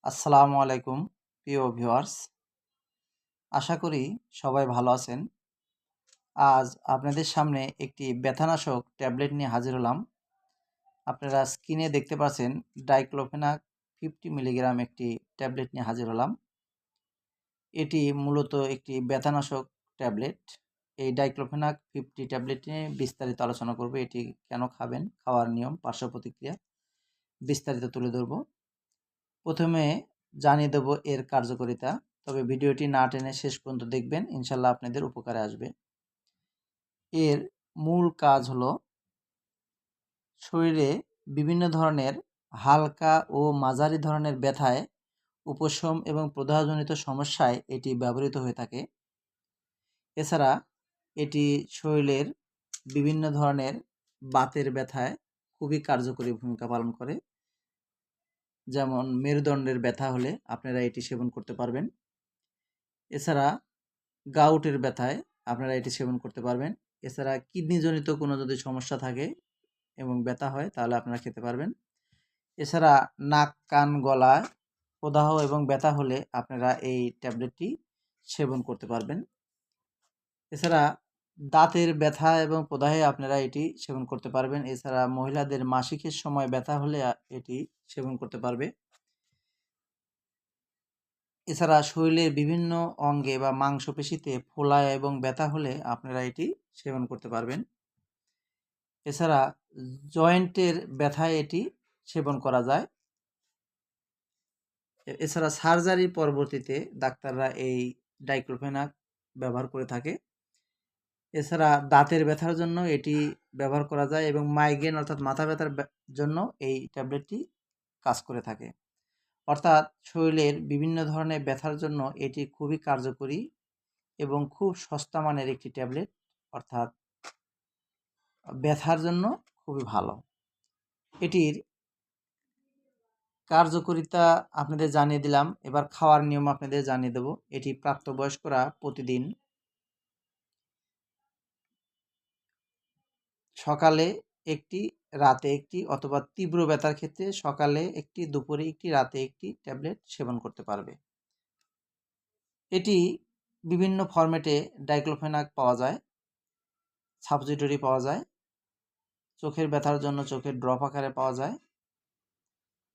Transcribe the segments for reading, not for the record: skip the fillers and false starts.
আসসালামু আলাইকুম প্রিয় ভিউয়ার্স, আশা করি সবাই ভালো আছেন। আজ আপনাদের সামনে একটি ব্যথানাশক ট্যাবলেট নিয়ে হাজির হলাম। আপনারা স্ক্রিনে দেখতে পাচ্ছেন ডাইক্লোফেনাক 50 মিলিগ্রাম একটি ট্যাবলেট নিয়ে হাজির হলাম। এটি মূলত একটি ব্যথানাশক ট্যাবলেট। এই ডাইক্লোফেনাক 50 ট্যাবলেট নিয়ে বিস্তারিত আলোচনা করব। এটি কেন খাবেন, খাওয়ার নিয়ম, পার্শ্ব প্রতিক্রিয়া বিস্তারিত তুলে ধরব। প্রথমে জানিয়ে দেব এর কার্যকারিতা, তবে ভিডিওটি না টেনে শেষ পর্যন্ত দেখবেন, ইনশাল্লাহ আপনাদের উপকারে আসবে। এর মূল কাজ হলো শরীরে বিভিন্ন ধরনের হালকা ও মাঝারি ধরনের ব্যথায় উপশম এবং প্রদাহজনিত সমস্যায় এটি ব্যবহৃত হয়ে থাকে। এছাড়া এটি শরীরের বিভিন্ন ধরনের বাতের ব্যথায় খুবই কার্যকরী ভূমিকা পালন করে। যেমন মেরুদণ্ডের ব্যথা হলে আপনারা এটি সেবন করতে পারবেন। এছাড়া গাউটের ব্যথায় আপনারা এটি সেবন করতে পারবেন। এছাড়া কিডনিজনিত কোনো যদি সমস্যা থাকে এবং ব্যথা হয় তাহলে আপনারা খেতে পারবেন। এছাড়া নাক, কান, গলায় প্রদাহ এবং ব্যথা হলে আপনারা এই ট্যাবলেটটি সেবন করতে পারবেন। এছাড়া দাঁতের ব্যথা এবং প্রদাহে আপনারা এটি সেবন করতে পারবেন। এছাড়া মহিলাদের মাসিকের সময় ব্যথা হলে এটি সেবন করতে পারবে। এছাড়া শরীরের বিভিন্ন অঙ্গে বা মাংসপেশিতে ফোলা এবং ব্যথা হলে আপনারা এটি সেবন করতে পারবেন। এছাড়া জয়েন্টের ব্যথায় এটি সেবন করা যায়। এছাড়া সার্জারির পরবর্তীতে ডাক্তাররা এই ডাইক্লোফেনাক ব্যবহার করে থাকে। এছাড়া দাঁতের ব্যথার জন্য এটি ব্যবহার করা যায় এবং মাইগ্রেন অর্থাৎ মাথা ব্যথার জন্য এই ট্যাবলেটটি কাজ করে থাকে। অর্থাৎ শরীরের বিভিন্ন ধরনের ব্যথার জন্য এটি খুবই কার্যকরী এবং খুব সস্তা মানের একটি ট্যাবলেট, অর্থাৎ ব্যথার জন্য খুবই ভালো। এটির কার্যকারিতা আপনাদের জানিয়ে দিলাম, এবার খাওয়ার নিয়ম আপনাদের জানিয়ে দেব। এটি প্রাপ্তবয়স্করা প্রতিদিন সকালে একটি, রাতে একটি, অথবা তীব্র ব্যথার ক্ষেত্রে সকালে একটি, দুপুরে একটি, রাতে একটি ট্যাবলেট সেবন করতে পারবে। এটি বিভিন্ন ফরম্যাটে ডাইক্লোফেনাক পাওয়া যায়, সাবজিটরি পাওয়া যায়, চোখের ব্যথার জন্য চোখের ড্রপ আকারে পাওয়া যায়,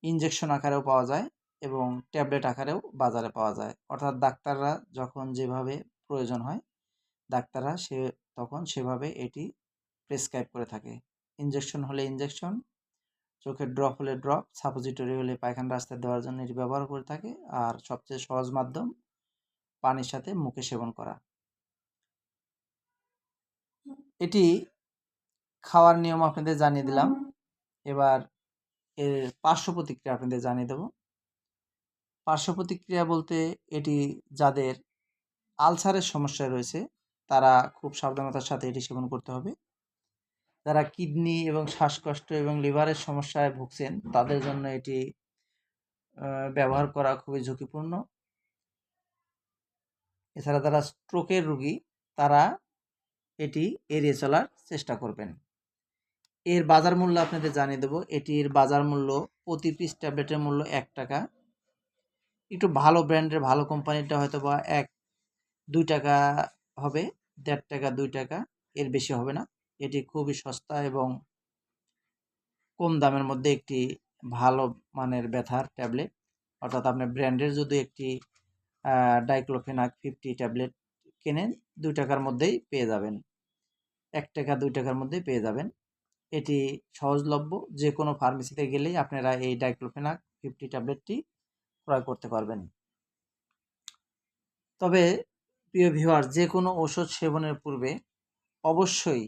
ইনজেকশন আকারেও পাওয়া যায় এবং ট্যাবলেট আকারেও বাজারে পাওয়া যায়। অর্থাৎ ডাক্তাররা যখন যেভাবে প্রয়োজন হয় ডাক্তাররা তখন সেভাবে এটি প্রেসক্রাইব করে থাকে। ইনজেকশন হলে ইনজেকশন, চোখের ড্রপ হলে ড্রপ, সাপোজিটরি হলে পায়খানা রাস্তায় দেওয়ার জন্য এটি ব্যবহার করে থাকে। আর সবচেয়ে সহজ মাধ্যম পানির সাথে মুখে সেবন করা। এটি খাওয়ার নিয়ম আপনাদের জানিয়ে দিলাম, এবার এর পার্শ্ব প্রতিক্রিয়া আপনাদের জানিয়ে দেব। পার্শ্ব প্রতিক্রিয়া বলতে এটি যাদের আলসারের সমস্যা রয়েছে তারা খুব সাবধানতার সাথে এটি সেবন করতে হবে। যারা কিডনি এবং শ্বাসকষ্ট এবং লিভারের সমস্যায় ভুগছেন তাদের জন্য এটি ব্যবহার করা খুবই ঝুঁকিপূর্ণ। এছাড়া যারা স্ট্রোকের রোগী তারা এটি এড়িয়ে চলার চেষ্টা করবেন। এর বাজার মূল্য আপনাদের জানিয়ে দেব। এটির বাজার মূল্য প্রতি পিস ট্যাবলেটের মূল্য 1 টাকা। একটু ভালো ব্র্যান্ডের ভালো কোম্পানিটা হয়তো বা 1-2 টাকা হবে, 1.5 টাকা 2 টাকা, এর বেশি হবে না। এটি খুবই সস্তা এবং কম দামের মধ্যে একটি ভালো মানের ব্যথার ট্যাবলেট। অর্থাৎ আপনি ব্র্যান্ডের যদি একটি ডাইক্লোফেনাক 50 ট্যাবলেট কেনেন 2 টাকার মধ্যেই পেয়ে যাবেন, 1 টাকা 2 টাকার মধ্যেই পেয়ে যাবেন। এটি সহজলভ্য, যে কোনো ফার্মেসিতে গেলেই আপনারা এই ডাইক্লোফেনাক 50 ট্যাবলেটটি ক্রয় করতে পারবেন। তবে প্রিয় ভিউয়ার, যে কোনো ওষুধ সেবনের পূর্বে অবশ্যই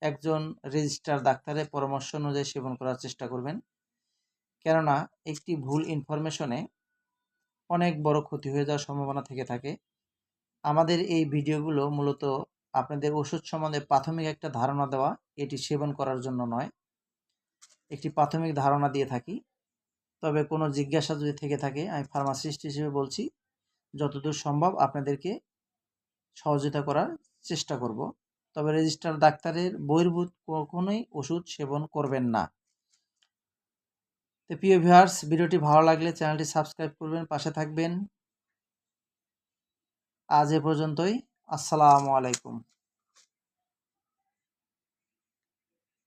একজন রেজিস্টার ডাক্তারের পরামর্শ অনুযায়ী সেবন করার চেষ্টা করবেন। কেননা একটি ভুল ইনফরমেশনে অনেক বড় ক্ষতি হয়ে যাওয়ার সম্ভাবনা থেকে থাকে। আমাদের এই ভিডিওগুলো মূলত আপনাদের ওষুধ সম্বন্ধে প্রাথমিক একটা ধারণা দেওয়া, এটি সেবন করার জন্য নয়। একটি প্রাথমিক ধারণা দিয়ে থাকি। তবে কোনো জিজ্ঞাসা যদি থেকে থাকে আমি ফার্মাসিস্ট হিসেবে বলছি, যতদূর সম্ভব আপনাদেরকে সহযোগিতা করার চেষ্টা করব। তবে রেজিস্টার ডাক্তারের বহির্ভূত কখনোই ওষুধ সেবন করবেন না। তো প্রিয় ভিউয়ার্স, ভিডিওটি ভালো লাগলে চ্যানেলটি সাবস্ক্রাইব করবেন, পাশে থাকবেন। আজ এ পর্যন্তই। আসসালামু আলাইকুম।